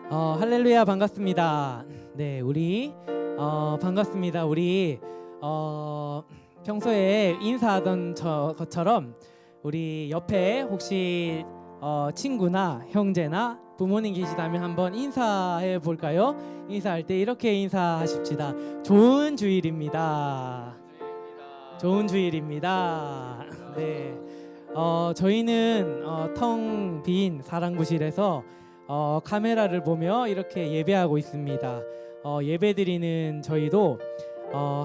할렐루야, 반갑습니다. 네, 우리 반갑습니다. 우리 평소에 인사하던 것처럼 우리 옆에 혹시 친구나 형제나 부모님 계시다면 한번 인사해 볼까요? 인사할 때 이렇게 인사하십시다. 좋은 주일입니다. 좋은 주일입니다. 네, 저희는 텅 빈 사랑부실에서 카메라를 보며 이렇게 예배하고 있습니다. 예배드리는 저희도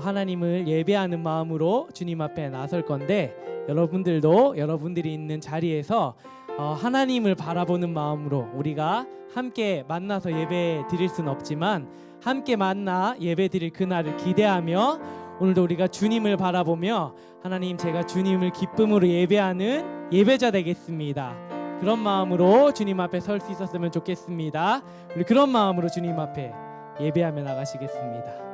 하나님을 예배하는 마음으로 주님 앞에 나설 건데, 여러분들도 여러분들이 있는 자리에서 하나님을 바라보는 마음으로 우리가 함께 만나서 예배 드릴 수는 없지만 함께 만나 예배 드릴 그날을 기대하며 오늘도 우리가 주님을 바라보며 하나님, 제가 주님을 기쁨으로 예배하는 예배자 되겠습니다. 그런 마음으로 주님 앞에 설 수 있었으면 좋겠습니다. 우리 그런 마음으로 주님 앞에 예배하며 나가시겠습니다.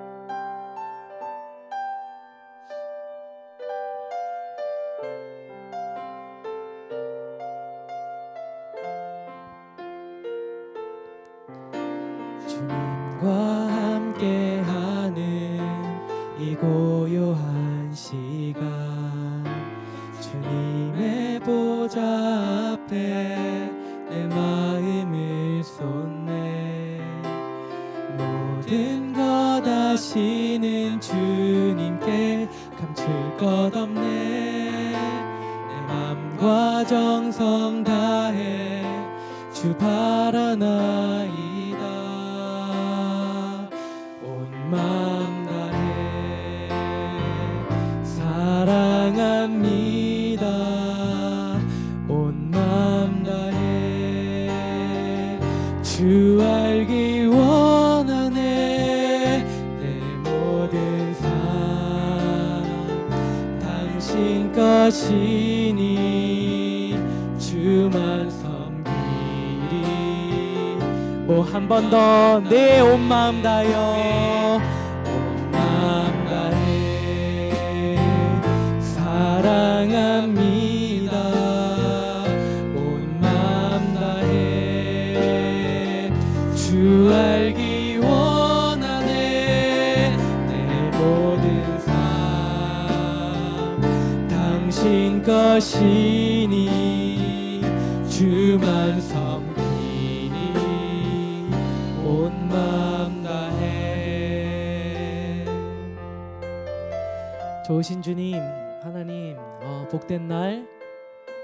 주님과 함께하는 이 고요한 시간, 주님의 보좌 앞에 내 마음을 쏟네. 모든 것 아시는 주님께 감출 것 없네. 내 맘과 정성 다해 주 바라나이다. 온 마음 다해 사랑합니다. 온 마음 다해 주 알기 원하네. 내 모든 삶 당신 것이니 주만 섬기리. 한 번 더 내 온 마음 다여 온 마음 다해 사랑합니다. 온 마음 다해 주 알기 원하네. 내 모든 삶 당신 것이니 주만 섬기니 온 마음 다해. 좋으신 주님 하나님, 복된 날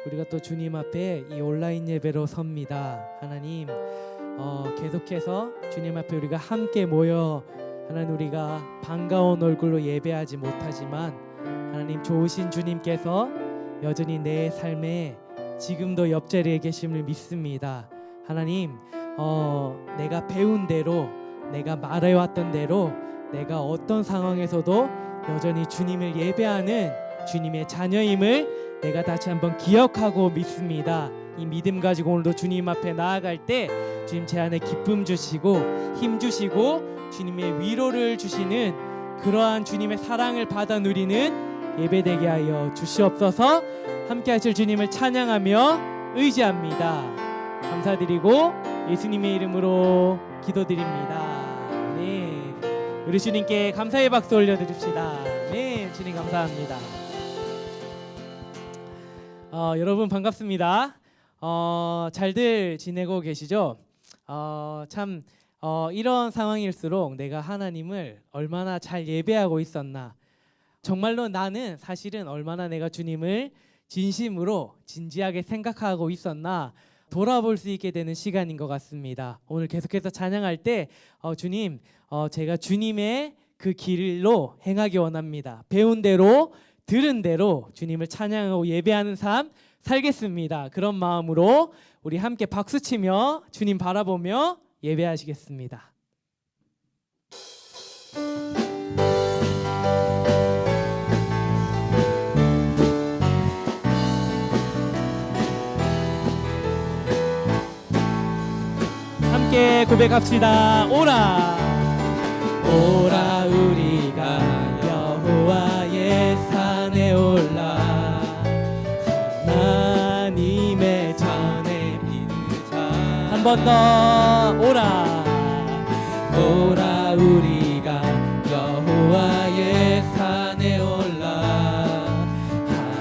우리가 또 주님 앞에 이 온라인 예배로 섭니다. 하나님, 계속해서 주님 앞에 우리가 함께 모여 하나님, 우리가 반가운 얼굴로 예배하지 못하지만 하나님, 좋으신 주님께서 여전히 내 삶에 지금도 옆자리에 계심을 믿습니다. 하나님, 내가 배운 대로, 내가 말해왔던 대로, 내가 어떤 상황에서도 여전히 주님을 예배하는 주님의 자녀임을 내가 다시 한번 기억하고 믿습니다. 이 믿음 가지고 오늘도 주님 앞에 나아갈 때 주님 제 안에 기쁨 주시고 힘 주시고 주님의 위로를 주시는 그러한 주님의 사랑을 받아 누리는 예배되게 하여 주시옵소서. 함께 하실 주님을 찬양하며 의지합니다. 감사드리고 예수님의 이름으로 기도드립니다. 네, 우리 주님께 감사의 박수 올려드립시다. 네, 주님 감사합니다. 여러분 반갑습니다. 잘들 지내고 계시죠? 참 이런 상황일수록 내가 하나님을 얼마나 잘 예배하고 있었나, 정말로 나는 사실은 얼마나 내가 주님을 진심으로 진지하게 생각하고 있었나 돌아볼 수 있게 되는 시간인 것 같습니다. 오늘 계속해서 찬양할 때 주님, 제가 주님의 그 길로 행하기 원합니다. 배운 대로 들은 대로 주님을 찬양하고 예배하는 삶 살겠습니다. 그런 마음으로 우리 함께 박수치며 주님 바라보며 예배하시겠습니다. 함께 고백합시다. 오라 오라 우리가 여호와의 산에 올라 하나님의 전에 비는 자. 한 번 번 더 오라 오라 우리가 여호와의 산에 올라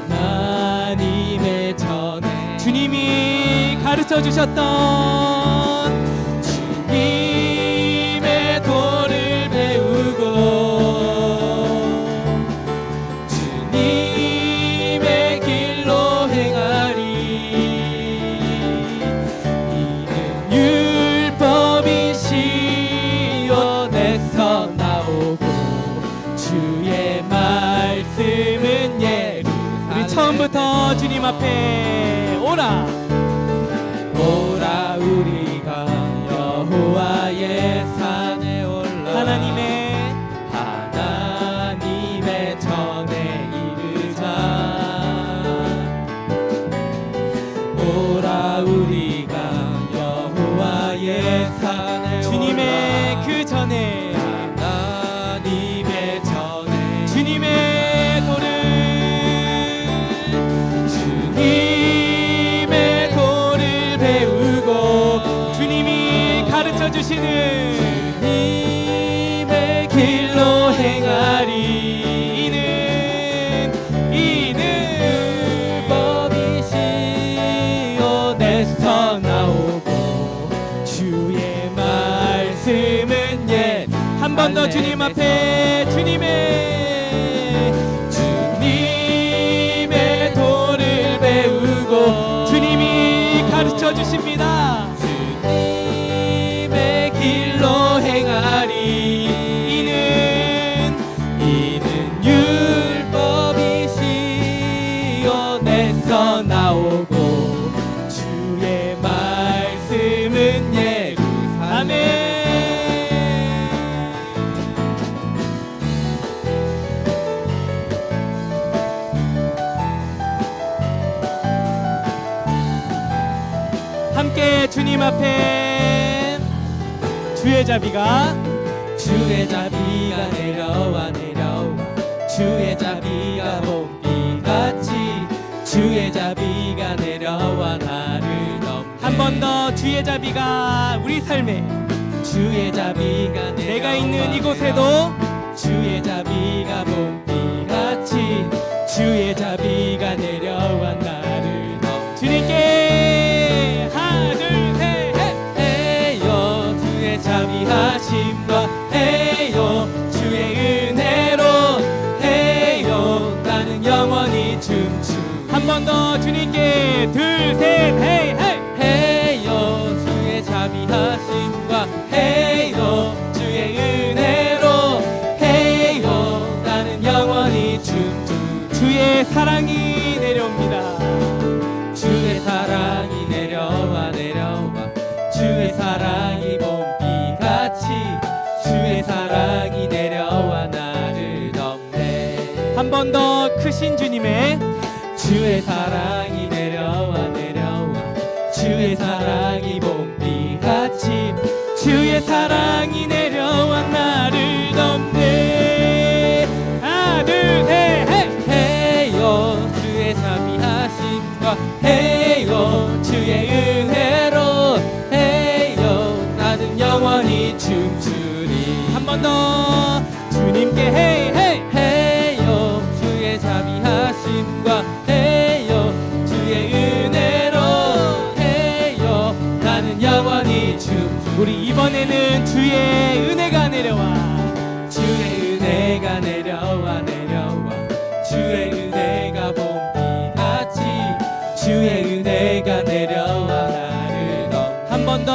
하나님의 전에 주님이 가르쳐 주셨던 주님의 도를 배우고 주님의 길로 행하리 이는 율법이 시온에서 나오고 주의 말씀은 예루살렘 우리 처음부터 주님 앞에 오라 오라 우리가 여호와의 산에 올라 하나님의 전에 이르자 오라 우리가 여호와의 산에 주님의 올라 그 전에 하나님의 전에 주님의 도를 주님의 도를 배우고 주님이 가르쳐 주시는 주님의 길로 행하리 이는 율법이 시온에서 나오고 주의 말씀은 한 번 더 주님 앞에 주님의 도를 배우고 주님이 가르쳐 주십니다. 주님의 길로 행하리 이는 율법이 시온에서 나오고 주의 말씀은 예루살렘 아멘. 함께 주님 앞에 주의 자비가 내려와 주의 자비가 봄비같이 주의 자비가 내려와 나를 덮네 한 번 더 주의 자비가 우리 삶에 주의 자비가 내가 있는 이곳에도 주의 자비가 봄비같이 주의 자비가 내려와 나를 덮네 주님께 하나 둘 셋 해요 주의 자비하심과 해요 주의 은혜로 해요 나는 영원히 춤추리 한 번 더 주님께 둘 셋 헤이 헤이 해요 주의 자비하심과 해요 주의 은혜로 해요 나는 영원히 춤추리 주의 사랑이 내려옵니다. 주의 사랑이 내려와 주의 사랑이 봄비같이 주의 사랑이 내려와 나를 덮네 한 번 더 크신 주님의 주의 사랑이 내려와 주의 사랑이 봄비같이 주의 사랑이 내려와 나를 덮네 하나 둘 셋 헤이 해요 주의 자비하심과 해요 주의 은혜로 해요 나는 영원히 춤추리 한 번 더 주님께 헤이 헤이 해요 주의 자비하심과 해요 주의 은혜로 해요 나는 영원히 춤추리 우리 이번에는 주의 은혜가 내려와 주의 은혜가 내려와 주의 은혜가 봄비같이 주의 은혜가 내려와 나를 덮네 한 번 더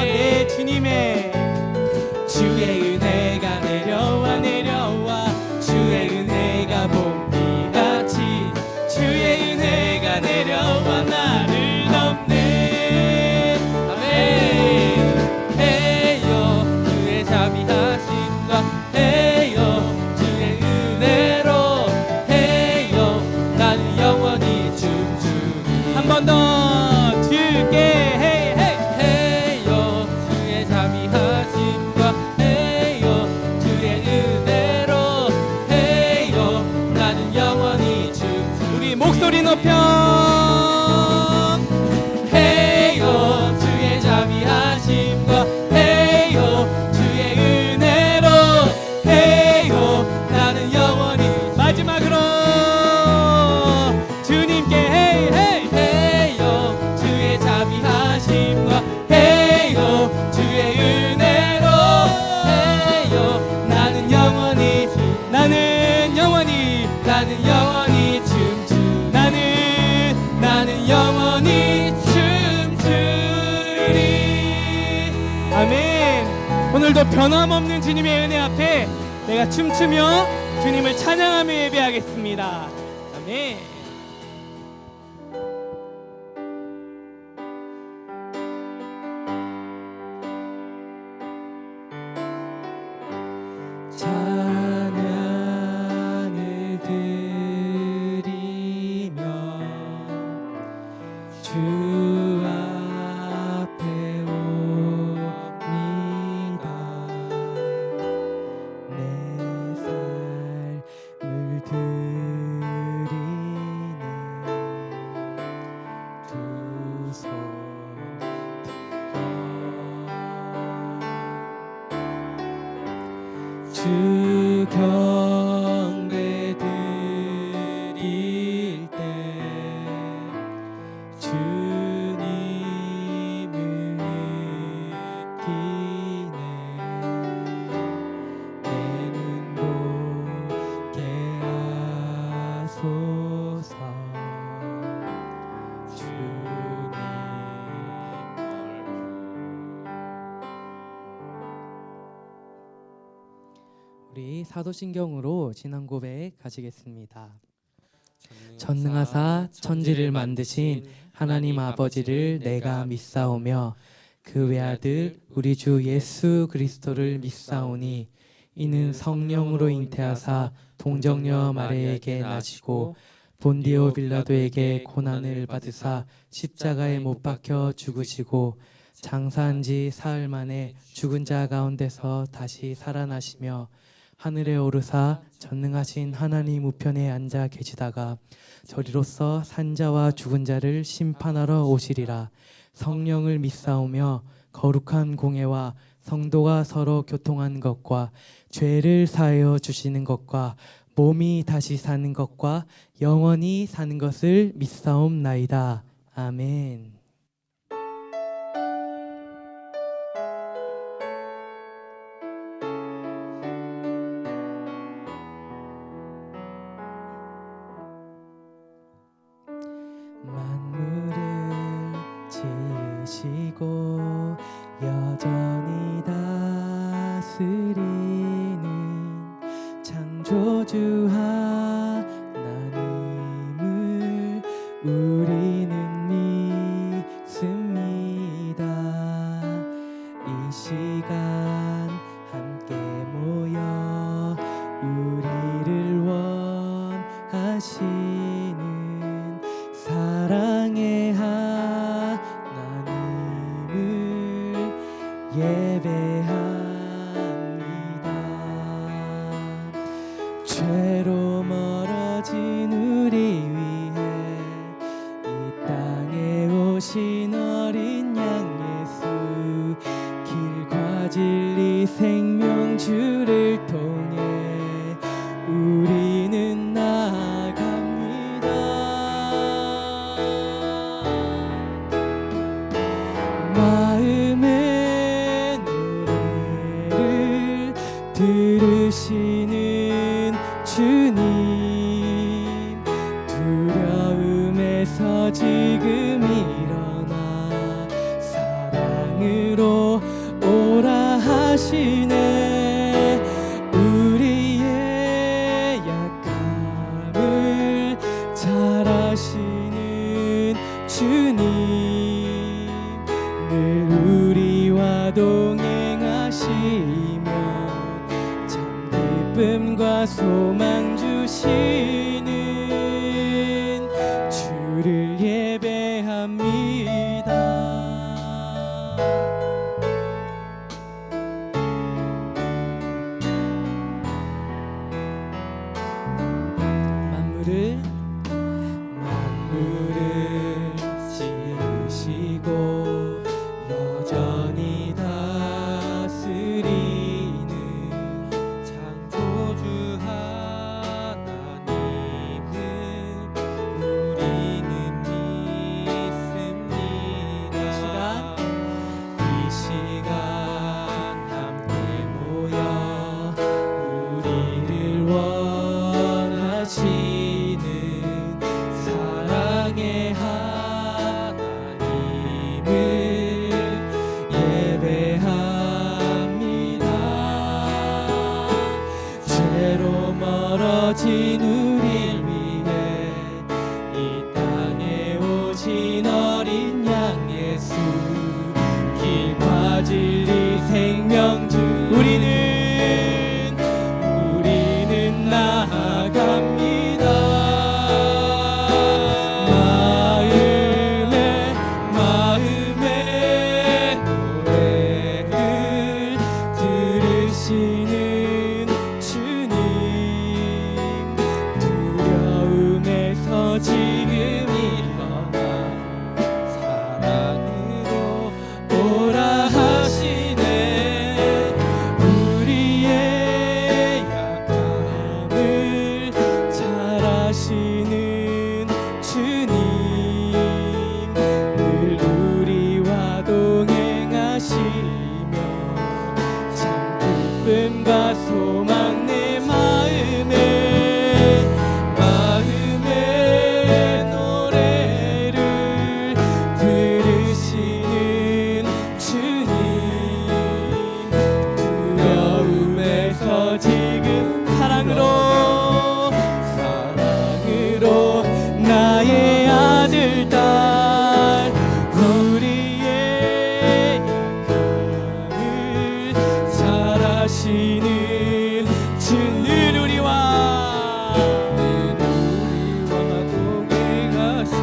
내 주님의 주의 은혜가 내려와 주의 은혜가 봄비같이 주의 은혜가 내려와 나를 덮네 아멘 해요 주의 자비하심과 아멘. 오늘도 변함없는 주님의 은혜 앞에 내가 춤추며 주님을 찬양하며 예배하겠습니다. 아멘. 찬양을 드리며 주 앞에 옵니다. 내 삶을 드리는 두 손 들어 주 경배 드릴 때 주님을 느끼네. 내 눈 보게 하소서. 주님 우리 사도신경으로 지난 고백 가지겠습니다. 전능하사 천지를 만드신 하나님 아버지를 내가 믿사오며 그 외아들 우리 주 예수 그리스도를 믿사오니 이는 성령으로 잉태하사 동정녀 마리아에게 나시고 본디오 빌라도에게 고난을 받으사 십자가에 못 박혀 죽으시고 장사한 지 사흘 만에 죽은 자 가운데서 다시 살아나시며 하늘에 오르사 전능하신 하나님 우편에 앉아 계시다가 저리로서 산자와 죽은 자를 심판하러 오시리라. 성령을 믿사오며 거룩한 공예와 성도가 서로 교통한 것과 죄를 사하여 주시는 것과 몸이 다시 사는 것과 영원히 사는 것을 믿사옵나이다. 아멘. 만물을 지으시고 여전히 다스리는 창조주 하나님을 우리는 믿습니다. 이 시간 함께 모여 우리를 원하시는 사랑의 하나님을 예배합니다. 죄로 멀어진 우리 위해 이 땅에 오신 어린 양 예수, 길과 진리 생명 주를 통해 우리는 나아갑니다. 마음의 노래를 들으시는 주님, 두려움에서 지금 일어나 사랑으로 오라 하시네. 우리의 약함을 잘 아시는 주님, 늘 우리와 동행하시며 참 기쁨과 소망 주시는 주를 예배합니다. 만물을 지으시고 여전히 다스리는 창조주 하나님을 넘어진 우릴 위해 이 땅에 오신 어린 양 예수, 길과 진리 생명주 우리는 나아갑니다. 마음의 노래를 들으시는 주님, 두려움에서 지금 일어나 사랑으로 오라 하시네. 우리의 약함을 잘 아시는 주님, 늘 우리와 동행하시며 참 기쁨과 소망 내 마음의 노래를 들으시는 주님, 두려움에서 지금 사랑으로 나의 아들 딸, 우리의 약함을 잘 아시는 늘 우리와 동행하시며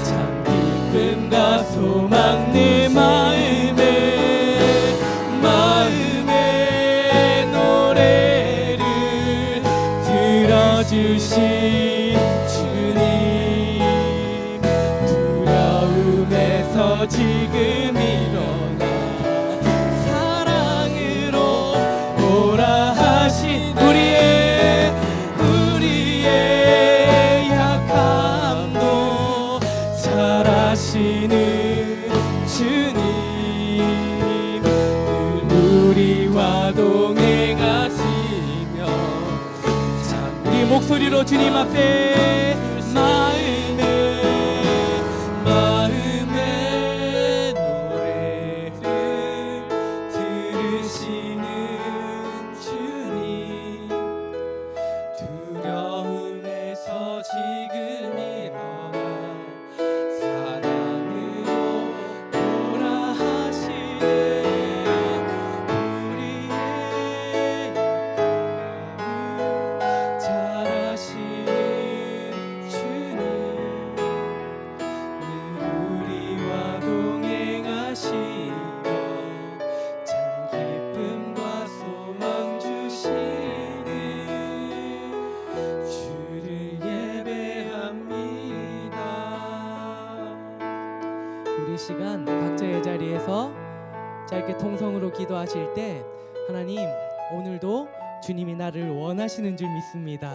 참 기쁨과 소망 내 마음의 노래를 들어주신 주님, 두려움에서 지금 일어나 사랑으로 오라 하신 우리의 약함도 잘 아시는 주님, 늘 우리와 동행하시며 참 우리 목소리로 주님 앞에 마음의 노래를 들으시는 주님, 두려움에서 지금 일어나 사랑으로 오라 하시네. 우리의 약함을 잘 아시는 주님, 늘 우리와 동행하시며 참 기쁨과 소망 주시는 주를 예배합니다. 우리 시간 각자의 자리에서 짧게 통성으로 기도하실 때 하나님, 오늘도 주님이 나를 원하시는 줄 믿습니다.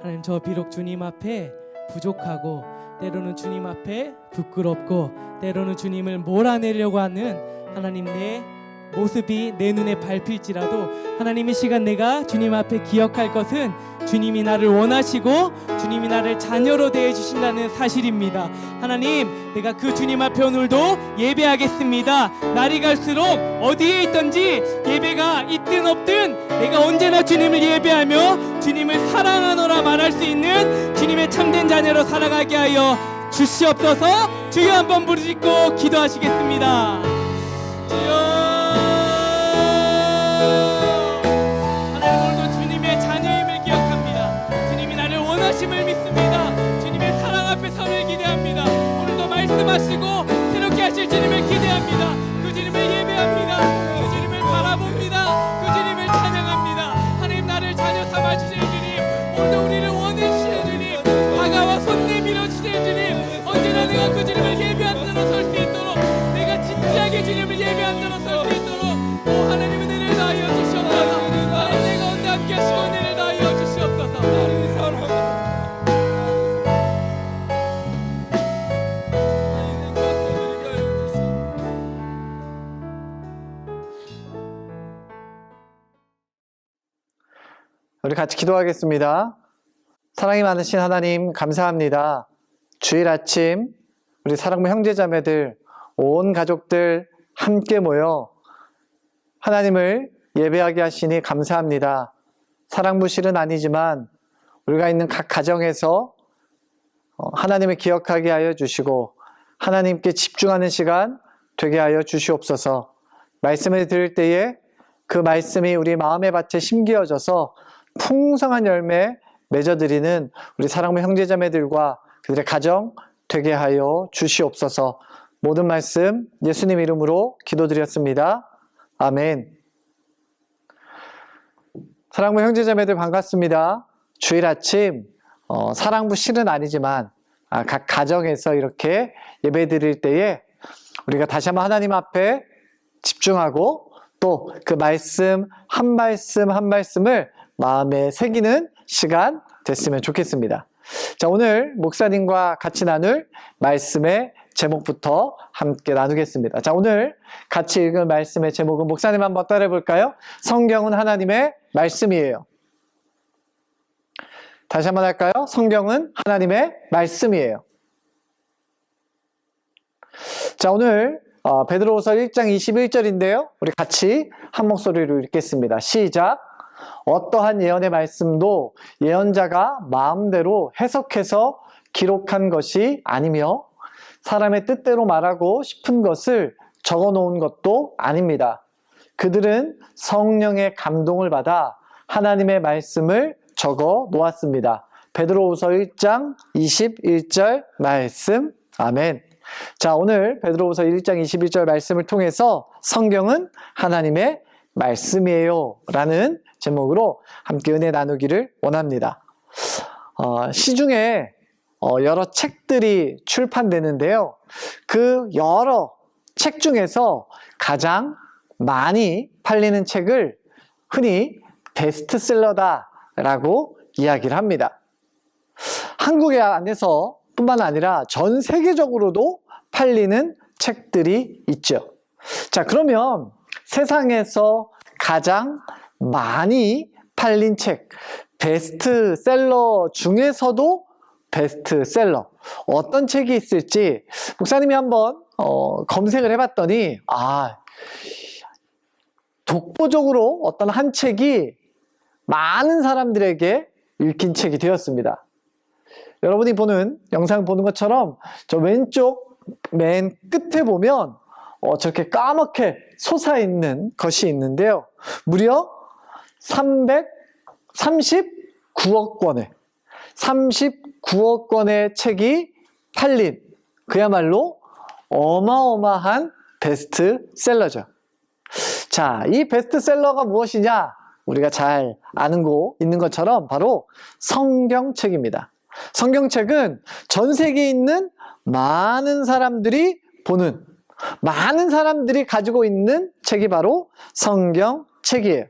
하나님, 저 비록 주님 앞에 부족하고 때로는 주님 앞에 부끄럽고 때로는 주님을 몰아내려고 하는 하나님 내 모습이 내 눈에 밟힐지라도 하나님, 이 시간 내가 주님 앞에 기억할 것은 주님이 나를 원하시고 주님이 나를 자녀로 대해주신다는 사실입니다. 하나님, 내가 그 주님 앞에 오늘도 예배하겠습니다. 날이 갈수록 어디에 있든지 예배가 있든 없든 내가 언제나 주님을 예배하며 주님을 사랑하노라 말할 수 있는 주님의 참된 자녀로 살아가게 하여 주시옵소서. 주여 한번 부르짖고 기도하시겠습니다. 주여, 을 믿습니다. 주님의 사랑 앞에 서를 기대합니다. 오늘도 말씀하시고 새롭게 하실 주님을 기대합니다. 그 주님을 예배합니다. 그 주님을 바라봅니다. 그 주님을 찬양합니다. 하나님, 나를 자녀 삼아 주실 주님, 오늘도 우리를 원해주시는 주님, 다가와 손 내밀어 주실 주님, 언제나 내가 그 주님을 예배한 자로 설 수 있도록, 내가 진지하게 주님을 예배한 자로 설 수 있도록 하나님의 은혜를 다하여 주시옵소서. 하나님, 내가 언제 함께 하시고 은혜를 다하여 주시옵소서. 하나님 사랑합니다. 우리 같이 기도하겠습니다. 사랑이 많으신 하나님, 감사합니다. 주일 아침 우리 사랑부 형제자매들, 온 가족들 함께 모여 하나님을 예배하게 하시니 감사합니다. 사랑부실은 아니지만 우리가 있는 각 가정에서 하나님을 기억하게 하여 주시고 하나님께 집중하는 시간 되게 하여 주시옵소서. 말씀을 들을 때에 그 말씀이 우리 마음의 밭에 심기어져서 풍성한 열매 맺어드리는 우리 사랑하는 형제자매들과 그들의 가정 되게 하여 주시옵소서. 모든 말씀 예수님 이름으로 기도드렸습니다. 아멘. 사랑하는 형제자매들 반갑습니다. 주일 아침 사랑부 실은 아니지만 각 가정에서 이렇게 예배 드릴 때에 우리가 다시 한번 하나님 앞에 집중하고 또 그 말씀 한 말씀 한 말씀을 마음에 새기는 시간 됐으면 좋겠습니다. 자, 오늘 목사님과 같이 나눌 말씀의 제목부터 함께 나누겠습니다. 자, 오늘 같이 읽은 말씀의 제목은 목사님 한번 따라해 볼까요? 성경은 하나님의 말씀이에요. 다시 한번 할까요? 성경은 하나님의 말씀이에요. 자, 오늘 베드로후서 1장 21절인데요. 우리 같이 한 목소리로 읽겠습니다. 시작. 어떠한 예언의 말씀도 예언자가 마음대로 해석해서 기록한 것이 아니며 사람의 뜻대로 말하고 싶은 것을 적어 놓은 것도 아닙니다. 그들은 성령의 감동을 받아 하나님의 말씀을 적어 놓았습니다. 베드로후서 1장 21절 말씀. 아멘. 자, 오늘 베드로후서 1장 21절 말씀을 통해서 성경은 하나님의 말씀이에요 라는 제목으로 함께 은혜 나누기를 원합니다. 시중에 여러 책들이 출판되는데요. 그 여러 책 중에서 가장 많이 팔리는 책을 흔히 베스트셀러다 라고 이야기를 합니다. 한국에 안에서 뿐만 아니라 전 세계적으로도 팔리는 책들이 있죠. 자, 그러면 세상에서 가장 많이 팔린 책, 베스트셀러 중에서도 베스트셀러, 어떤 책이 있을지 목사님이 한번 검색을 해봤더니 독보적으로 어떤 한 책이 많은 사람들에게 읽힌 책이 되었습니다. 여러분이 보는 영상 보는 것처럼 저 왼쪽 맨 끝에 보면 저렇게 까맣게 솟아있는 것이 있는데요. 무려 339억 권의 책이 팔린 그야말로 어마어마한 베스트셀러죠. 자, 이 베스트셀러가 무엇이냐? 우리가 잘 아는 거 있는 것처럼 바로 성경책입니다. 성경책은 전 세계에 있는 많은 사람들이 보는, 많은 사람들이 가지고 있는 책이 바로 성경책이에요.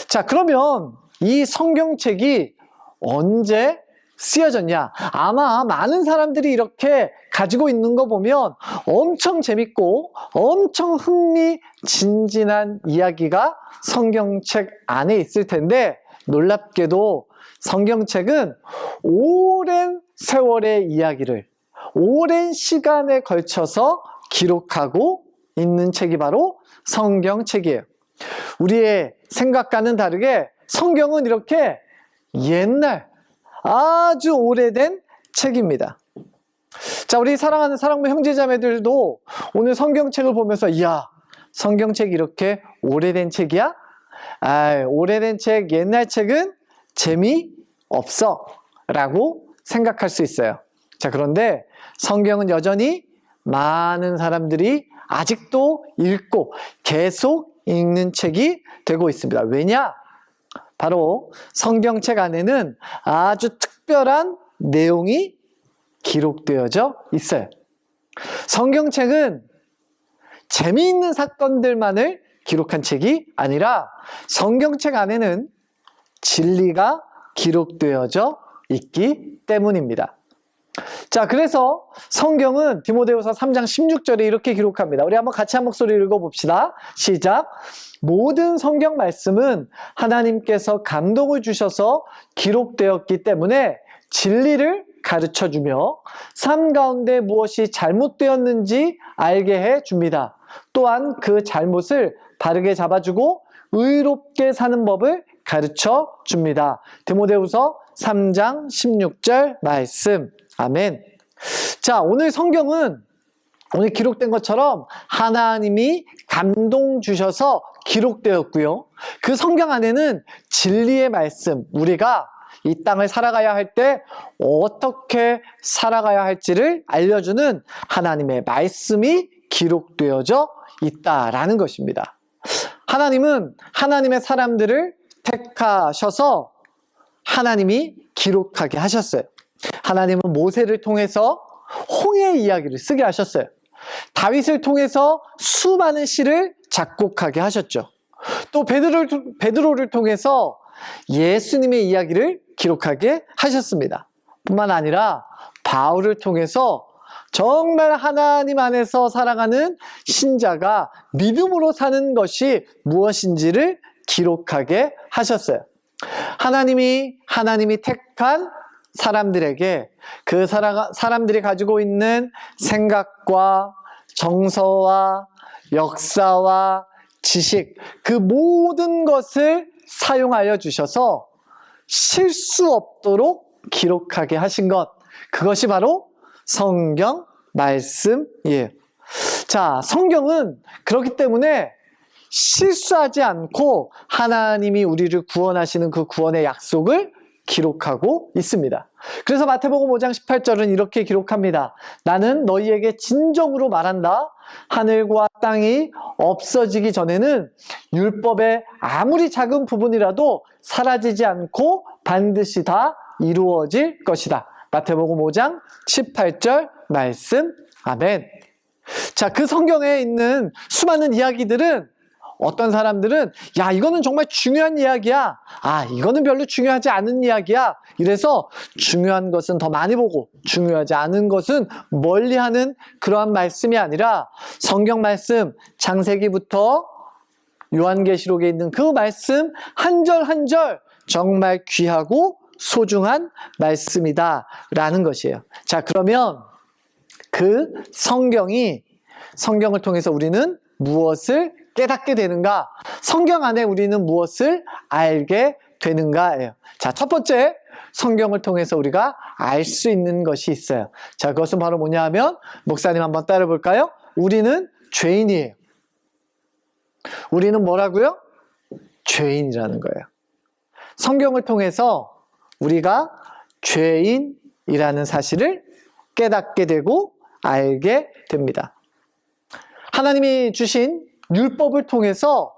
자, 그러면 이 성경책이 언제 쓰여졌냐? 아마 많은 사람들이 이렇게 가지고 있는 거 보면 엄청 재밌고 엄청 흥미진진한 이야기가 성경책 안에 있을 텐데, 놀랍게도 성경책은 오랜 세월의 이야기를 오랜 시간에 걸쳐서 기록하고 있는 책이 바로 성경책이에요. 우리의 생각과는 다르게 성경은 이렇게 옛날 아주 오래된 책입니다. 자, 우리 사랑하는 사랑부 형제자매들도 오늘 성경책을 보면서 이야, 성경책이 이렇게 오래된 책이야? 오래된 책, 옛날 책은 재미없어 라고 생각할 수 있어요. 자, 그런데 성경은 여전히 많은 사람들이 아직도 읽고 계속 읽는 책이 되고 있습니다. 왜냐? 바로 성경책 안에는 아주 특별한 내용이 기록되어져 있어요. 성경책은 재미있는 사건들만을 기록한 책이 아니라 성경책 안에는 진리가 기록되어져 있기 때문입니다. 자, 그래서 성경은 디모데후서 3장 16절에 이렇게 기록합니다. 우리 한번 같이 한 목소리 읽어봅시다. 시작. 모든 성경 말씀은 하나님께서 감동을 주셔서 기록되었기 때문에 진리를 가르쳐주며 삶 가운데 무엇이 잘못되었는지 알게 해줍니다. 또한 그 잘못을 바르게 잡아주고 의롭게 사는 법을 가르쳐 줍니다. 디모데후서 3장 16절 말씀. 아멘. 자, 오늘 성경은 오늘 기록된 것처럼 하나님이 감동 주셔서 기록되었고요. 그 성경 안에는 진리의 말씀, 우리가 이 땅을 살아가야 할 때 어떻게 살아가야 할지를 알려주는 하나님의 말씀이 기록되어져 있다라는 것입니다. 하나님은 하나님의 사람들을 택하셔서 하나님이 기록하게 하셨어요. 하나님은 모세를 통해서 홍해의 이야기를 쓰게 하셨어요. 다윗을 통해서 수많은 시를 작곡하게 하셨죠. 또 베드로를 통해서 예수님의 이야기를 기록하게 하셨습니다. 뿐만 아니라 바울을 통해서 정말 하나님 안에서 살아가는 신자가 믿음으로 사는 것이 무엇인지를 기록하게 하셨어요. 하나님이 택한 사람들에게 그 사람들이 가지고 있는 생각과 정서와 역사와 지식, 그 모든 것을 사용하여 주셔서 실수 없도록 기록하게 하신 것, 그것이 바로 성경 말씀이에요. 자, 성경은 그렇기 때문에 실수하지 않고 하나님이 우리를 구원하시는 그 구원의 약속을 기록하고 있습니다. 그래서 마태복음 5장 18절은 이렇게 기록합니다. 나는 너희에게 진정으로 말한다. 하늘과 땅이 없어지기 전에는 율법의 아무리 작은 부분이라도 사라지지 않고 반드시 다 이루어질 것이다. 마태복음 5장 18절 말씀. 아멘. 자, 그 성경에 있는 수많은 이야기들은 어떤 사람들은 야, 이거는 정말 중요한 이야기야. 아, 이거는 별로 중요하지 않은 이야기야. 이래서 중요한 것은 더 많이 보고 중요하지 않은 것은 멀리하는 그러한 말씀이 아니라 성경 말씀 창세기부터 요한계시록에 있는 그 말씀 한 절 한 절 정말 귀하고 소중한 말씀이다 라는 것이에요. 자, 그러면 그 성경을 통해서 우리는 무엇을 깨닫게 되는가? 성경 안에 우리는 무엇을 알게 되는가예요. 자, 첫 번째, 성경을 통해서 우리가 알 수 있는 것이 있어요. 자, 그것은 바로 뭐냐 하면, 목사님 한번 따라 볼까요? 우리는 죄인이에요. 우리는 뭐라고요? 죄인이라는 거예요. 성경을 통해서 우리가 죄인이라는 사실을 깨닫게 되고 알게 됩니다. 하나님이 주신 율법을 통해서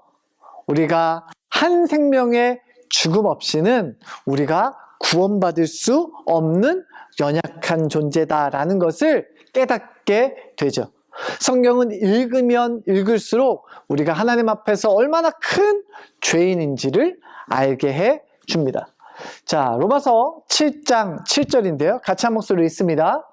우리가 한 생명의 죽음 없이는 우리가 구원받을 수 없는 연약한 존재다라는 것을 깨닫게 되죠. 성경은 읽으면 읽을수록 우리가 하나님 앞에서 얼마나 큰 죄인인지를 알게 해 줍니다. 자, 로마서 7장 7절인데요. 같이 한 목소리로 읽습니다.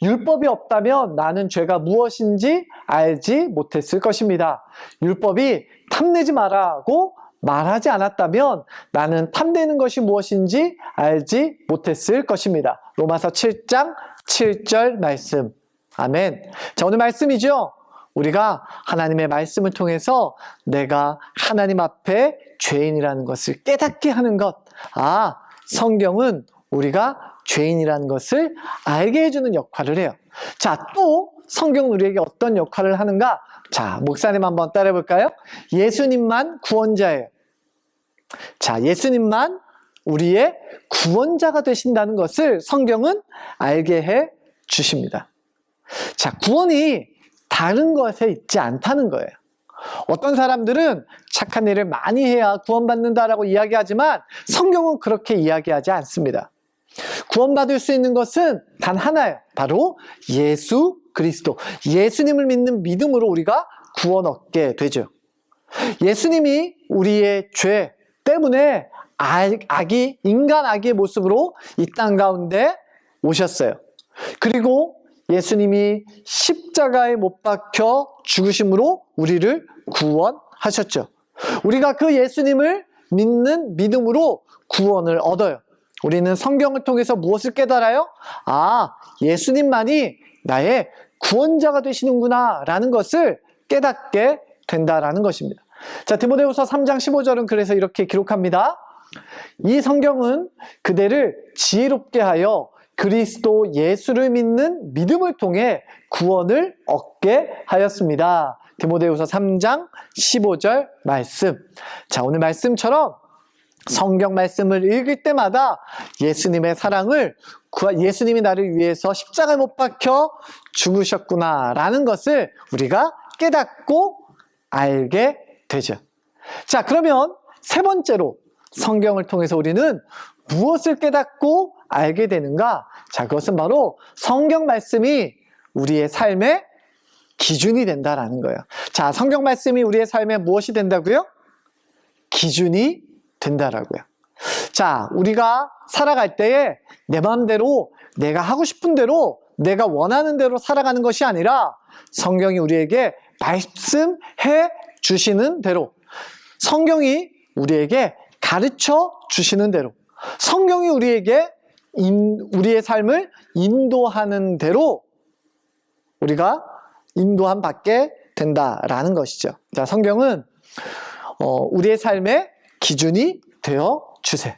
율법이 없다면 나는 죄가 무엇인지 알지 못했을 것입니다. 율법이 탐내지 말라고 말하지 않았다면 나는 탐내는 것이 무엇인지 알지 못했을 것입니다. 로마서 7장 7절 말씀. 아멘. 자, 오늘 말씀이죠. 우리가 하나님의 말씀을 통해서 내가 하나님 앞에 죄인이라는 것을 깨닫게 하는 것. 아, 성경은 우리가 죄인이라는 것을 알게 해주는 역할을 해요. 자, 또 성경은 우리에게 어떤 역할을 하는가? 자, 목사님 한번 따라해 볼까요? 예수님만 구원자예요. 자, 예수님만 우리의 구원자가 되신다는 것을 성경은 알게 해 주십니다. 자, 구원이 다른 것에 있지 않다는 거예요. 어떤 사람들은 착한 일을 많이 해야 구원받는다라고 이야기하지만 성경은 그렇게 이야기하지 않습니다. 구원받을 수 있는 것은 단 하나예요. 바로 예수 그리스도. 예수님을 믿는 믿음으로 우리가 구원 얻게 되죠. 예수님이 우리의 죄 때문에 인간 아기의 모습으로 이 땅 가운데 오셨어요. 그리고 예수님이 십자가에 못 박혀 죽으심으로 우리를 구원하셨죠. 우리가 그 예수님을 믿는 믿음으로 구원을 얻어요. 우리는 성경을 통해서 무엇을 깨달아요? 아, 예수님만이 나의 구원자가 되시는구나 라는 것을 깨닫게 된다라는 것입니다. 자, 디모데후서 3장 15절은 그래서 이렇게 기록합니다. 이 성경은 그대를 지혜롭게 하여 그리스도 예수를 믿는 믿음을 통해 구원을 얻게 하였습니다. 디모데후서 3장 15절 말씀. 자, 오늘 말씀처럼 성경 말씀을 읽을 때마다 예수님의 사랑을, 예수님이 나를 위해서 십자가에 못 박혀 죽으셨구나라는 것을 우리가 깨닫고 알게 되죠. 자, 그러면 세 번째로 성경을 통해서 우리는 무엇을 깨닫고 알게 되는가? 자, 그것은 바로 성경 말씀이 우리의 삶의 기준이 된다라는 거예요. 자, 성경 말씀이 우리의 삶에 무엇이 된다고요? 기준이 된다라고요. 자, 우리가 살아갈 때에 내 마음대로, 내가 하고 싶은 대로, 내가 원하는 대로 살아가는 것이 아니라 성경이 우리에게 말씀해 주시는 대로, 성경이 우리에게 가르쳐 주시는 대로, 성경이 우리에게 우리의 삶을 인도하는 대로 우리가 인도함 받게 된다라는 것이죠. 자, 성경은 우리의 삶의 기준이 되어 주세요.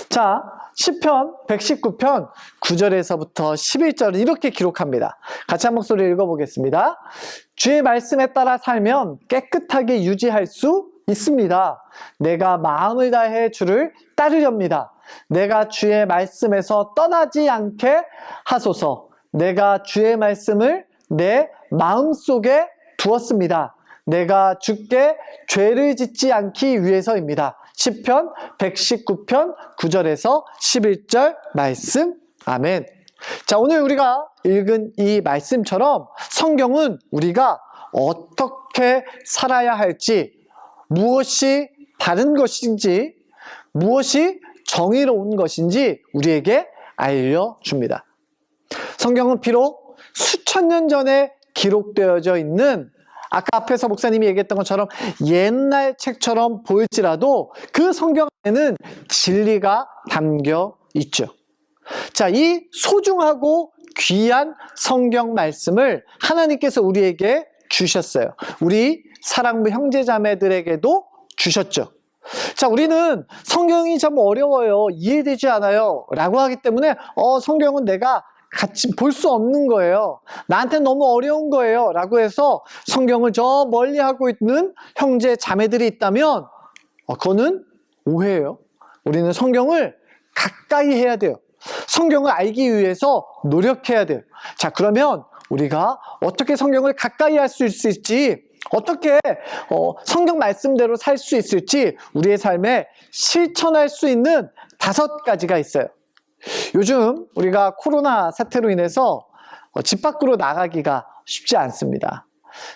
자, 시편 119편 9절에서부터 11절은 이렇게 기록합니다. 같이 한 목소리 읽어보겠습니다. 주의 말씀에 따라 살면 깨끗하게 유지할 수 있습니다. 내가 마음을 다해 주를 따르렵니다. 내가 주의 말씀에서 떠나지 않게 하소서. 내가 주의 말씀을 내 마음속에 두었습니다. 내가 주께 죄를 짓지 않기 위해서입니다. 시편 119편 9절에서 11절 말씀. 아멘. 자, 오늘 우리가 읽은 이 말씀처럼 성경은 우리가 어떻게 살아야 할지, 무엇이 바른 것인지, 무엇이 정의로운 것인지 우리에게 알려줍니다. 성경은 비록 수천 년 전에 기록되어져 있는, 아까 앞에서 목사님이 얘기했던 것처럼 옛날 책처럼 보일지라도 그 성경 안에는 진리가 담겨 있죠. 자, 이 소중하고 귀한 성경 말씀을 하나님께서 우리에게 주셨어요. 우리 사랑부 형제자매들에게도 주셨죠. 자, 우리는 성경이 좀 어려워요, 이해되지 않아요 라고 하기 때문에 성경은 내가 같이 볼 수 없는 거예요, 나한테 너무 어려운 거예요 라고 해서 성경을 저 멀리 하고 있는 형제 자매들이 있다면 그거는 오해예요. 우리는 성경을 가까이 해야 돼요. 성경을 알기 위해서 노력해야 돼요. 자, 그러면 우리가 어떻게 성경을 가까이 할 수 있을지, 어떻게 성경 말씀대로 살 수 있을지 우리의 삶에 실천할 수 있는 5가지가 있어요. 요즘 우리가 코로나 사태로 인해서 집 밖으로 나가기가 쉽지 않습니다.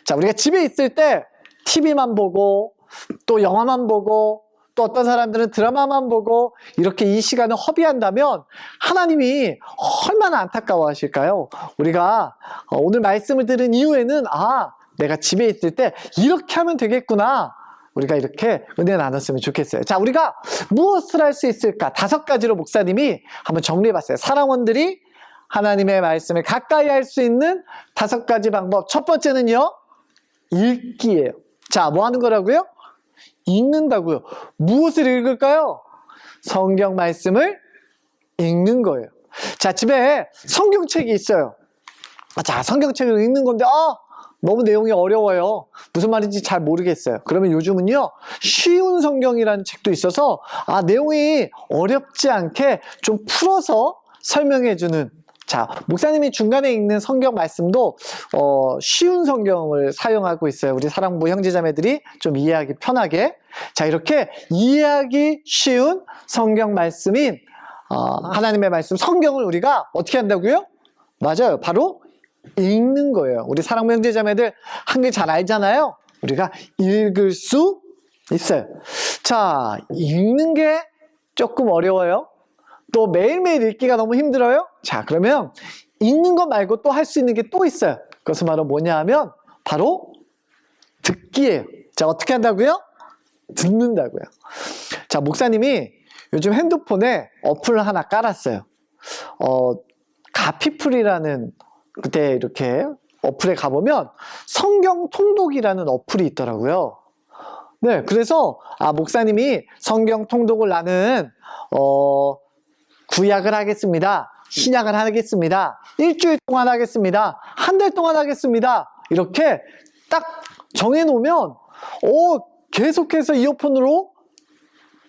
자, 우리가 집에 있을 때 TV만 보고 또 영화만 보고 또 어떤 사람들은 드라마만 보고 이렇게 이 시간을 허비한다면 하나님이 얼마나 안타까워하실까요? 우리가 오늘 말씀을 들은 이후에는 내가 집에 있을 때 이렇게 하면 되겠구나, 우리가 이렇게 은혜 나눴으면 좋겠어요. 자, 우리가 무엇을 할 수 있을까? 5가지로 목사님이 한번 정리해봤어요. 사랑원들이 하나님의 말씀을 가까이 할 수 있는 5가지 방법. 첫 번째는요, 읽기예요. 자, 뭐 하는 거라고요? 읽는다고요. 무엇을 읽을까요? 성경 말씀을 읽는 거예요. 자, 집에 성경책이 있어요. 자, 성경책을 읽는 건데 너무 내용이 어려워요, 무슨 말인지 잘 모르겠어요. 그러면 요즘은요, 쉬운 성경이라는 책도 있어서 내용이 어렵지 않게 좀 풀어서 설명해주는, 자, 목사님이 중간에 읽는 성경 말씀도 쉬운 성경을 사용하고 있어요. 우리 사랑부 형제자매들이 좀 이해하기 편하게. 자, 이렇게 이해하기 쉬운 성경 말씀인 하나님의 말씀, 성경을 우리가 어떻게 한다고요? 맞아요, 바로 읽는 거예요. 우리 사랑부 형제자매들 한글 잘 알잖아요. 우리가 읽을 수 있어요. 자, 읽는 게 조금 어려워요? 또 매일매일 읽기가 너무 힘들어요? 자, 그러면 읽는 것 말고 또 할 수 있는 게 또 있어요. 그것은 바로 뭐냐 하면 바로 듣기예요. 자, 어떻게 한다고요? 듣는다고요. 자, 목사님이 요즘 핸드폰에 어플을 하나 깔았어요. 가피풀이라는, 그때 이렇게 어플에 가보면 성경 통독이라는 어플이 있더라고요. 네, 그래서 목사님이 성경 통독을 나는 구약을 하겠습니다. 신약을 하겠습니다. 일주일 동안 하겠습니다. 한 달 동안 하겠습니다. 이렇게 딱 정해놓으면 계속해서 이어폰으로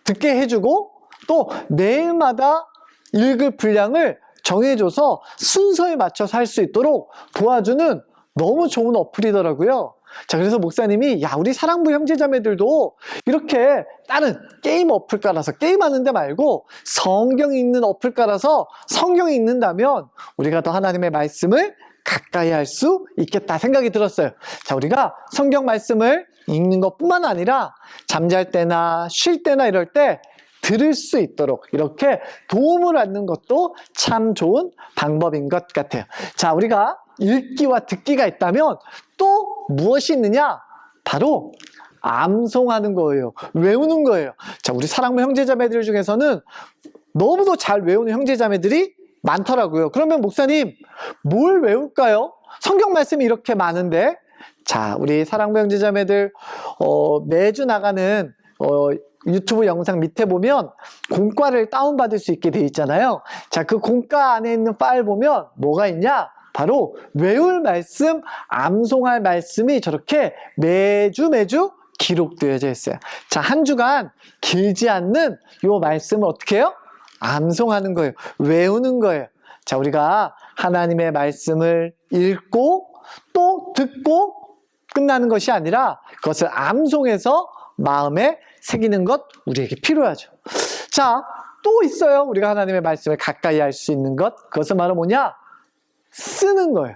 듣게 해주고 또 매일마다 읽을 분량을 정해줘서 순서에 맞춰서 할 수 있도록 도와주는 너무 좋은 어플이더라고요. 자, 그래서 목사님이 우리 사랑부 형제자매들도 이렇게 다른 게임 어플 깔아서 게임하는 데 말고 성경 읽는 어플 깔아서 성경 읽는다면 우리가 더 하나님의 말씀을 가까이 할 수 있겠다 생각이 들었어요. 자, 우리가 성경 말씀을 읽는 것뿐만 아니라 잠잘 때나 쉴 때나 이럴 때 들을 수 있도록 이렇게 도움을 얻는 것도 참 좋은 방법인 것 같아요. 자, 우리가 읽기와 듣기가 있다면 또 무엇이 있느냐? 바로 암송하는 거예요. 외우는 거예요. 자, 우리 사랑부 형제자매들 중에서는 너무도 잘 외우는 형제자매들이 많더라고요. 그러면 목사님, 뭘 외울까요? 성경 말씀이 이렇게 많은데. 자, 우리 사랑부 형제자매들 매주 나가는 유튜브 영상 밑에 보면 공과를 다운받을 수 있게 돼 있잖아요. 자, 그 공과 안에 있는 파일 보면 뭐가 있냐? 바로 외울 말씀, 암송할 말씀이 저렇게 매주 기록되어져 있어요. 자, 한 주간 길지 않는 이 말씀을 어떻게 해요? 암송하는 거예요. 외우는 거예요. 자, 우리가 하나님의 말씀을 읽고 또 듣고 끝나는 것이 아니라 그것을 암송해서 마음에 새기는 것 우리에게 필요하죠. 자, 또 있어요. 우리가 하나님의 말씀을 가까이 할 수 있는 것. 그것은 바로 뭐냐? 쓰는 거예요.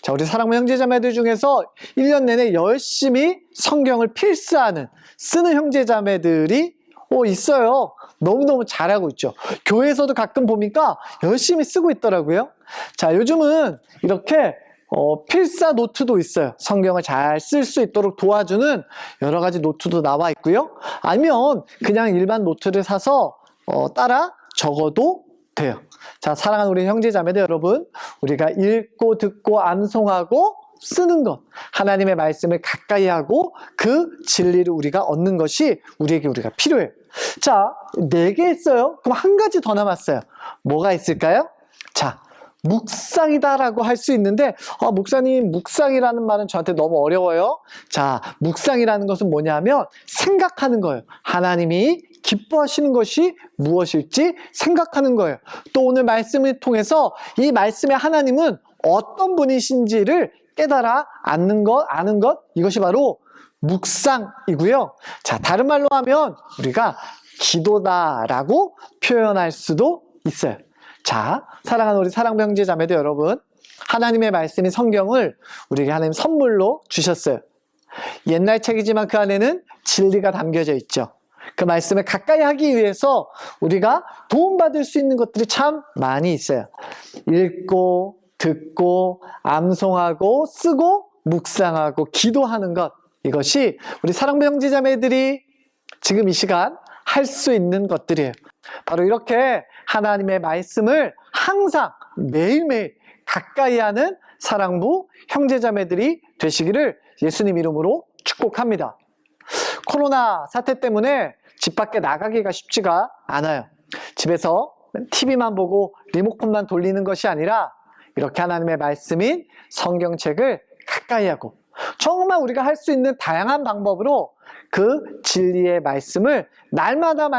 자, 우리 사랑하는 형제자매들 중에서 1년 내내 열심히 성경을 필사하는 쓰는 형제자매들이 있어요. 너무너무 잘하고 있죠. 교회에서도 가끔 보니까 열심히 쓰고 있더라고요. 자, 요즘은 이렇게 필사 노트도 있어요. 성경을 잘 쓸 수 있도록 도와주는 여러 가지 노트도 나와 있고요. 아니면 그냥 일반 노트를 사서 따라 적어도 돼요. 자, 사랑하는 우리 형제자매들 여러분, 우리가 읽고 듣고 암송하고 쓰는 것, 하나님의 말씀을 가까이 하고 그 진리를 우리가 얻는 것이 우리가 필요해요. 자, 4개 했어요. 그럼 한 가지 더 남았어요. 뭐가 있을까요? 자, 묵상이다라고 할 수 있는데 목사님, 묵상이라는 말은 저한테 너무 어려워요. 자, 묵상이라는 것은 뭐냐면 생각하는 거예요. 하나님이 기뻐하시는 것이 무엇일지 생각하는 거예요. 또 오늘 말씀을 통해서 이 말씀의 하나님은 어떤 분이신지를 깨달아 아는 것, 이것이 바로 묵상이고요. 자, 다른 말로 하면 우리가 기도다라고 표현할 수도 있어요. 자, 사랑하는 우리 사랑부 형제자매들 여러분, 하나님의 말씀인 성경을 우리에게 하나님 선물로 주셨어요. 옛날 책이지만 그 안에는 진리가 담겨져 있죠. 그 말씀을 가까이 하기 위해서 우리가 도움받을 수 있는 것들이 참 많이 있어요. 읽고 듣고 암송하고 쓰고 묵상하고 기도하는 것, 이것이 우리 사랑부 형제자매들이 지금 이 시간 할 수 있는 것들이에요. 바로 이렇게 하나님의 말씀을 항상 매일매일 가까이 하는 사랑부 형제자매들이 되시기를 예수님 이름으로 축복합니다. 코로나 사태 때문에 집 밖에 나가기가 쉽지가 않아요. 집에서 TV만 보고 리모컨만 돌리는 것이 아니라 이렇게 하나님의 말씀인 성경책을 가까이 하고 정말 우리가 할 수 있는 다양한 방법으로 그 진리의 말씀을 날마다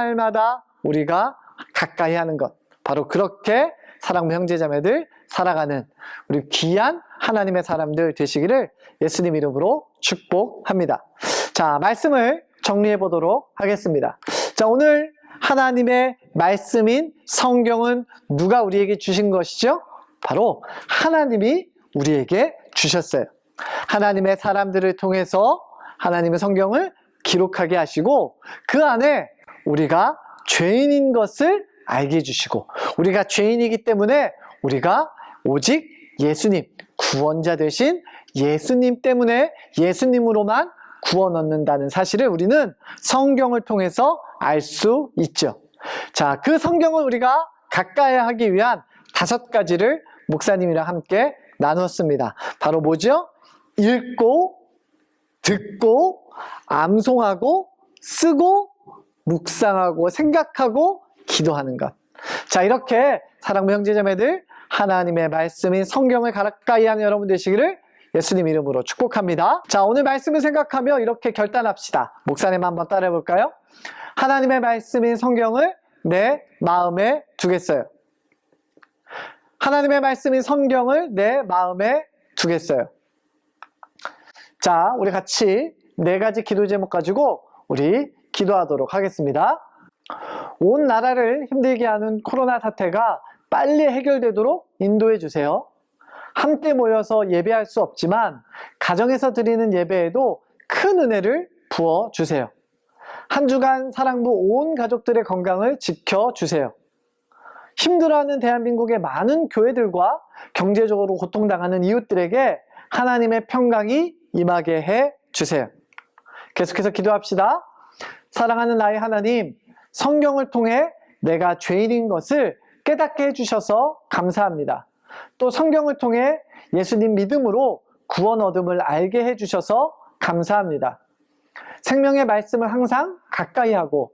우리가 가까이 하는 것, 바로 그렇게 사랑하는 형제자매들 살아가는 우리 귀한 하나님의 사람들 되시기를 예수님 이름으로 축복합니다. 자, 말씀을 정리해 보도록 하겠습니다. 자, 오늘 하나님의 말씀인 성경은 누가 우리에게 주신 것이죠? 바로 하나님이 우리에게 주셨어요. 하나님의 사람들을 통해서 하나님의 성경을 기록하게 하시고 그 안에 우리가 죄인인 것을 알게 해주시고 우리가 죄인이기 때문에 우리가 오직 예수님, 구원자 되신 예수님 때문에 예수님으로만 구원 얻는다는 사실을 우리는 성경을 통해서 알 수 있죠. 자, 그 성경을 우리가 가까이 하기 위한 5가지를 목사님이랑 함께 나누었습니다. 바로 뭐죠? 읽고 듣고 암송하고 쓰고 묵상하고 생각하고 기도하는 것. 자, 이렇게 사랑하는 형제자매들, 하나님의 말씀인 성경을 가까이 하는 여러분 되시기를 예수님 이름으로 축복합니다. 자, 오늘 말씀을 생각하며 이렇게 결단합시다. 목사님 한번 따라해 볼까요? 하나님의 말씀인 성경을 내 마음에 두겠어요. 하나님의 말씀인 성경을 내 마음에 두겠어요. 자, 우리 같이 4가지 기도 제목 가지고 우리 기도하도록 하겠습니다. 온 나라를 힘들게 하는 코로나 사태가 빨리 해결되도록 인도해 주세요. 함께 모여서 예배할 수 없지만 가정에서 드리는 예배에도 큰 은혜를 부어 주세요. 한 주간 사랑부 온 가족들의 건강을 지켜주세요. 힘들어하는 대한민국의 많은 교회들과 경제적으로 고통당하는 이웃들에게 하나님의 평강이 임하게 해 주세요. 계속해서 기도합시다. 사랑하는 나의 하나님, 성경을 통해 내가 죄인인 것을 깨닫게 해주셔서 감사합니다. 또 성경을 통해 예수님 믿음으로 구원 얻음을 알게 해주셔서 감사합니다. 생명의 말씀을 항상 가까이 하고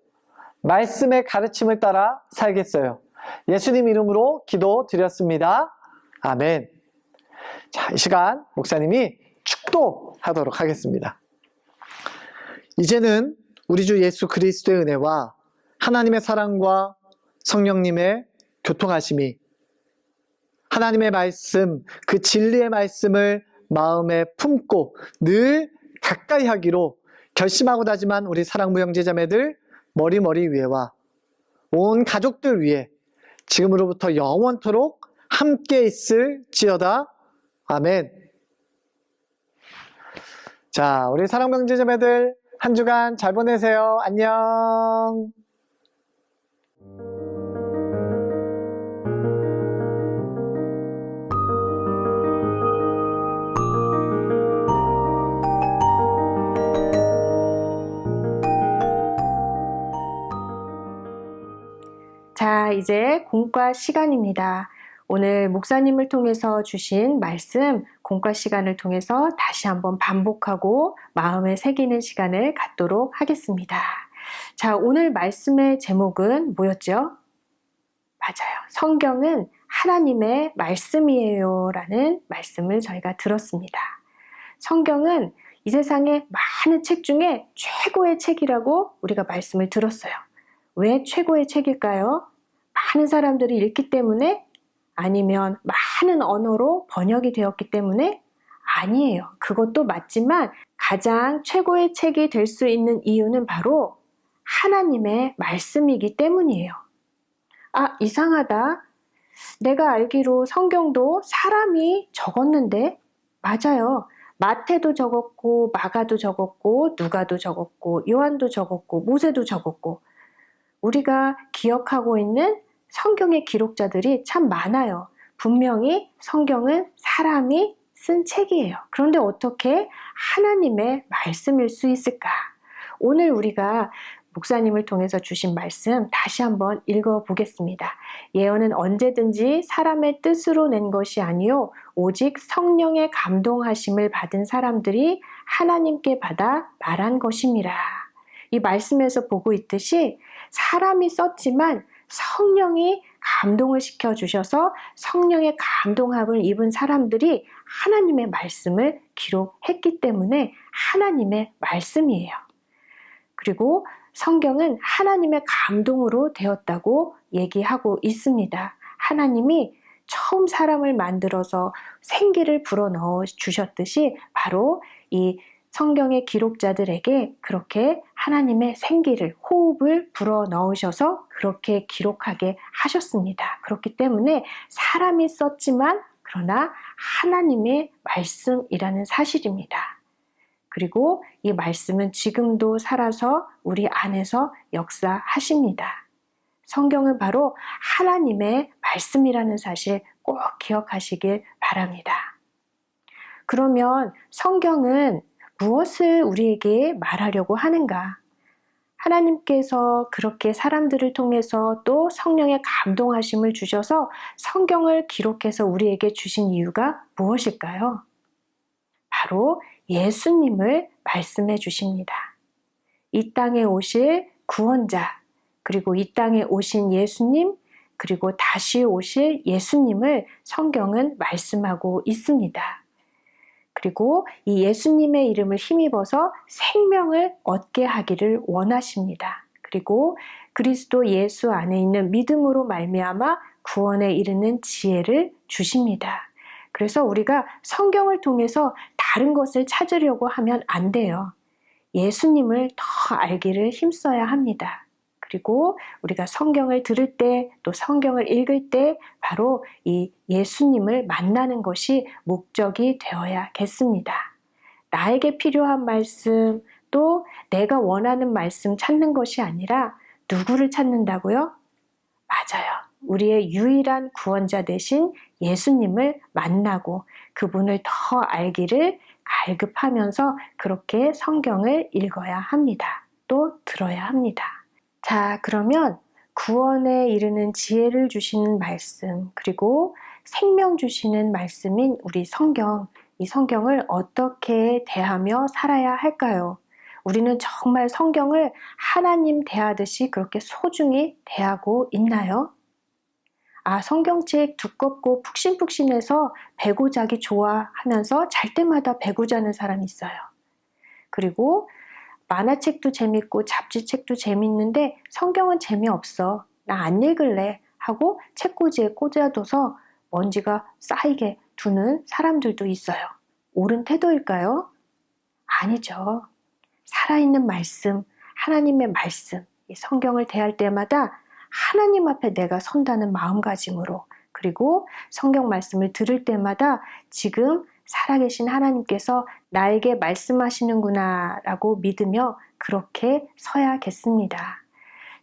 말씀의 가르침을 따라 살겠어요. 예수님 이름으로 기도드렸습니다. 아멘. 자, 이 시간 목사님이 축도하도록 하겠습니다. 이제는 우리 주 예수 그리스도의 은혜와 하나님의 사랑과 성령님의 교통하심이 하나님의 말씀, 그 진리의 말씀을 마음에 품고 늘 가까이 하기로 결심하고 다짐한 우리 사랑부 형제자매들 머리 위에와 온 가족들 위에 지금으로부터 영원토록 함께 있을지어다. 아멘. 자, 우리 사랑부 형제자매들 한 주간 잘 보내세요. 안녕. 자, 이제 공과 시간입니다. 오늘 목사님을 통해서 주신 말씀, 공과 시간을 통해서 다시 한번 반복하고 마음에 새기는 시간을 갖도록 하겠습니다. 자, 오늘 말씀의 제목은 뭐였죠? 맞아요. 성경은 하나님의 말씀이에요 라는 말씀을 저희가 들었습니다. 성경은 이 세상의 많은 책 중에 최고의 책이라고 우리가 말씀을 들었어요. 왜 최고의 책일까요? 많은 사람들이 읽기 때문에? 아니면 많은 언어로 번역이 되었기 때문에? 아니에요. 그것도 맞지만 가장 최고의 책이 될 수 있는 이유는 바로 하나님의 말씀이기 때문이에요. 아, 이상하다. 내가 알기로 성경도 사람이 적었는데? 맞아요. 마태도 적었고 마가도 적었고 누가도 적었고 요한도 적었고 모세도 적었고 우리가 기억하고 있는 성경의 기록자들이 참 많아요. 분명히 성경은 사람이 쓴 책이에요. 그런데 어떻게 하나님의 말씀일 수 있을까? 오늘 우리가 목사님을 통해서 주신 말씀 다시 한번 읽어보겠습니다. 예언은 언제든지 사람의 뜻으로 낸 것이 아니요 오직 성령의 감동하심을 받은 사람들이 하나님께 받아 말한 것임이라. 이 말씀에서 보고 있듯이 사람이 썼지만 성령이 감동을 시켜주셔서 성령의 감동함을 입은 사람들이 하나님의 말씀을 기록했기 때문에 하나님의 말씀이에요. 그리고 성경은 하나님의 감동으로 되었다고 얘기하고 있습니다. 하나님이 처음 사람을 만들어서 생기를 불어넣어 주셨듯이 바로 이 성경의 기록자들에게 그렇게 하나님의 생기를, 호흡을 불어넣으셔서 그렇게 기록하게 하셨습니다. 그렇기 때문에 사람이 썼지만 그러나 하나님의 말씀이라는 사실입니다. 그리고 이 말씀은 지금도 살아서 우리 안에서 역사하십니다. 성경은 바로 하나님의 말씀이라는 사실 꼭 기억하시길 바랍니다. 그러면 성경은 무엇을 우리에게 말하려고 하는가? 하나님께서 그렇게 사람들을 통해서 또 성령의 감동하심을 주셔서 성경을 기록해서 우리에게 주신 이유가 무엇일까요? 바로 예수님을 말씀해 주십니다. 이 땅에 오실 구원자, 그리고 이 땅에 오신 예수님, 그리고 다시 오실 예수님을 성경은 말씀하고 있습니다. 그리고 이 예수님의 이름을 힘입어서 생명을 얻게 하기를 원하십니다. 그리고 그리스도 예수 안에 있는 믿음으로 말미암아 구원에 이르는 지혜를 주십니다. 그래서 우리가 성경을 통해서 다른 것을 찾으려고 하면 안 돼요. 예수님을 더 알기를 힘써야 합니다. 그리고 우리가 성경을 들을 때, 또 성경을 읽을 때 바로 이 예수님을 만나는 것이 목적이 되어야겠습니다. 나에게 필요한 말씀, 또 내가 원하는 말씀 찾는 것이 아니라 누구를 찾는다고요? 맞아요. 우리의 유일한 구원자 되신 예수님을 만나고 그분을 더 알기를 갈급하면서 그렇게 성경을 읽어야 합니다. 또 들어야 합니다. 자, 그러면 구원에 이르는 지혜를 주시는 말씀, 그리고 생명 주시는 말씀인 우리 성경, 이 성경을 어떻게 대하며 살아야 할까요? 우리는 정말 성경을 하나님 대하듯이 그렇게 소중히 대하고 있나요? 성경책 두껍고 푹신푹신해서 베고 자기 좋아하면서 잘 때마다 베고 자는 사람이 있어요. 그리고 만화책도 재밌고 잡지책도 재밌는데 성경은 재미없어. 나 안 읽을래 하고 책꽂이에 꽂아둬서 먼지가 쌓이게 두는 사람들도 있어요. 옳은 태도일까요? 아니죠. 살아있는 말씀, 하나님의 말씀, 이 성경을 대할 때마다 하나님 앞에 내가 선다는 마음가짐으로, 그리고 성경 말씀을 들을 때마다 지금 살아계신 하나님께서 나에게 말씀하시는구나 라고 믿으며 그렇게 서야겠습니다.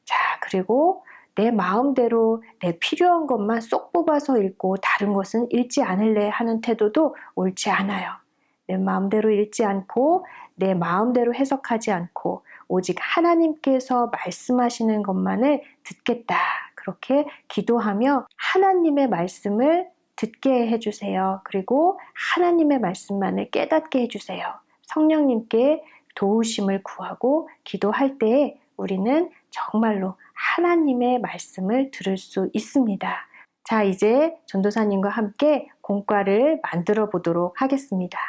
자, 그리고 내 마음대로 내 필요한 것만 쏙 뽑아서 읽고 다른 것은 읽지 않을래 하는 태도도 옳지 않아요. 내 마음대로 읽지 않고 내 마음대로 해석하지 않고 오직 하나님께서 말씀하시는 것만을 듣겠다. 그렇게 기도하며 하나님의 말씀을 듣게 해주세요. 그리고 하나님의 말씀만을 깨닫게 해주세요. 성령님께 도우심을 구하고 기도할 때에 우리는 정말로 하나님의 말씀을 들을 수 있습니다. 자, 이제 전도사님과 함께 공과를 만들어 보도록 하겠습니다.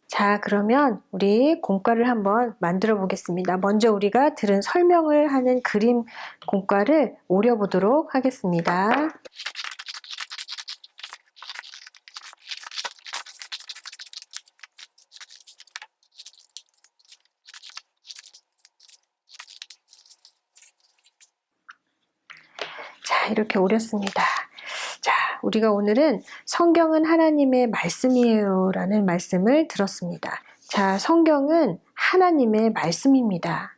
자, 그러면 우리 공과를 한번 만들어 보겠습니다. 먼저 우리가 들은 설명을 하는 그림 공과를 오려보도록 하겠습니다. 자, 이렇게 오렸습니다. 자, 우리가 오늘은 성경은 하나님의 말씀이에요 라는 말씀을 들었습니다. 자, 성경은 하나님의 말씀입니다.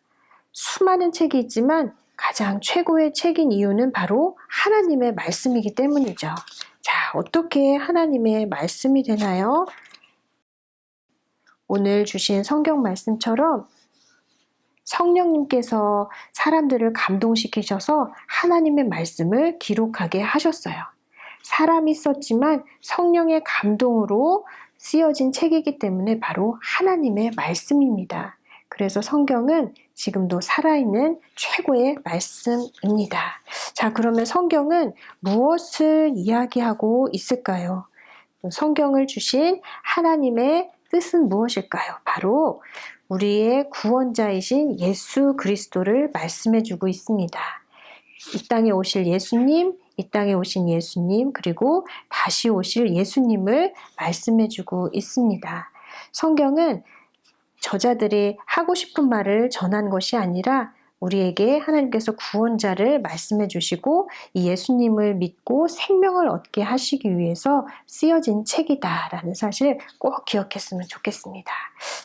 수많은 책이 있지만 가장 최고의 책인 이유는 바로 하나님의 말씀이기 때문이죠. 자, 어떻게 하나님의 말씀이 되나요? 오늘 주신 성경 말씀처럼 성령님께서 사람들을 감동시키셔서 하나님의 말씀을 기록하게 하셨어요. 사람이 썼지만 성령의 감동으로 쓰여진 책이기 때문에 바로 하나님의 말씀입니다. 그래서 성경은 지금도 살아있는 최고의 말씀입니다. 자, 그러면 성경은 무엇을 이야기하고 있을까요? 성경을 주신 하나님의 뜻은 무엇일까요? 바로 우리의 구원자이신 예수 그리스도를 말씀해주고 있습니다. 이 땅에 오실 예수님, 이 땅에 오신 예수님, 그리고 다시 오실 예수님을 말씀해주고 있습니다. 성경은 저자들이 하고 싶은 말을 전한 것이 아니라 우리에게 하나님께서 구원자를 말씀해 주시고 이 예수님을 믿고 생명을 얻게 하시기 위해서 쓰여진 책이다라는 사실 꼭 기억했으면 좋겠습니다.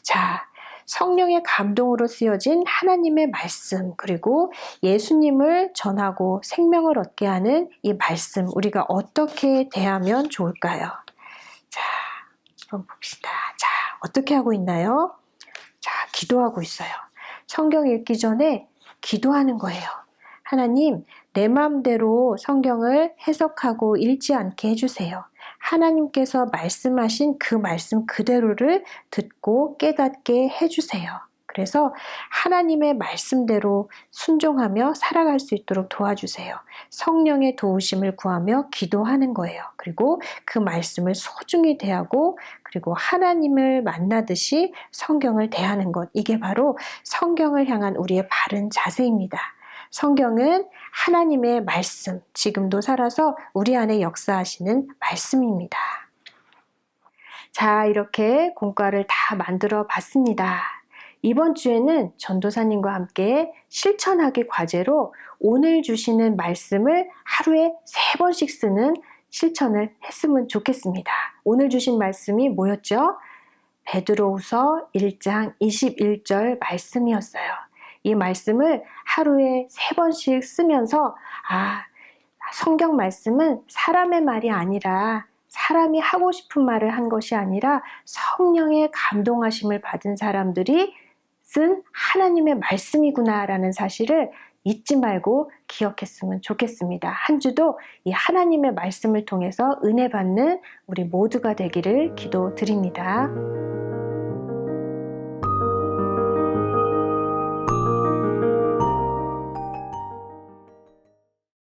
자, 성령의 감동으로 쓰여진 하나님의 말씀, 그리고 예수님을 전하고 생명을 얻게 하는 이 말씀, 우리가 어떻게 대하면 좋을까요? 자, 한번 봅시다. 자, 어떻게 하고 있나요? 자, 기도하고 있어요. 성경 읽기 전에 기도하는 거예요. 하나님, 내 마음대로 성경을 해석하고 읽지 않게 해주세요. 하나님께서 말씀하신 그 말씀 그대로를 듣고 깨닫게 해주세요. 그래서 하나님의 말씀대로 순종하며 살아갈 수 있도록 도와주세요. 성령의 도우심을 구하며 기도하는 거예요. 그리고 그 말씀을 소중히 대하고 그리고 하나님을 만나듯이 성경을 대하는 것. 이게 바로 성경을 향한 우리의 바른 자세입니다. 성경은 하나님의 말씀, 지금도 살아서 우리 안에 역사하시는 말씀입니다. 자, 이렇게 공과를 다 만들어 봤습니다. 이번 주에는 전도사님과 함께 실천하기 과제로 오늘 주시는 말씀을 하루에 3번씩 쓰는 실천을 했으면 좋겠습니다. 오늘 주신 말씀이 뭐였죠? 베드로후서 1장 21절 말씀이었어요. 이 말씀을 하루에 3번씩 쓰면서 성경 말씀은 사람의 말이 아니라 사람이 하고 싶은 말을 한 것이 아니라 성령의 감동하심을 받은 사람들이 쓴 하나님의 말씀이구나라는 사실을 잊지 말고 기억했으면 좋겠습니다. 한 주도 이 하나님의 말씀을 통해서 은혜 받는 우리 모두가 되기를 기도드립니다.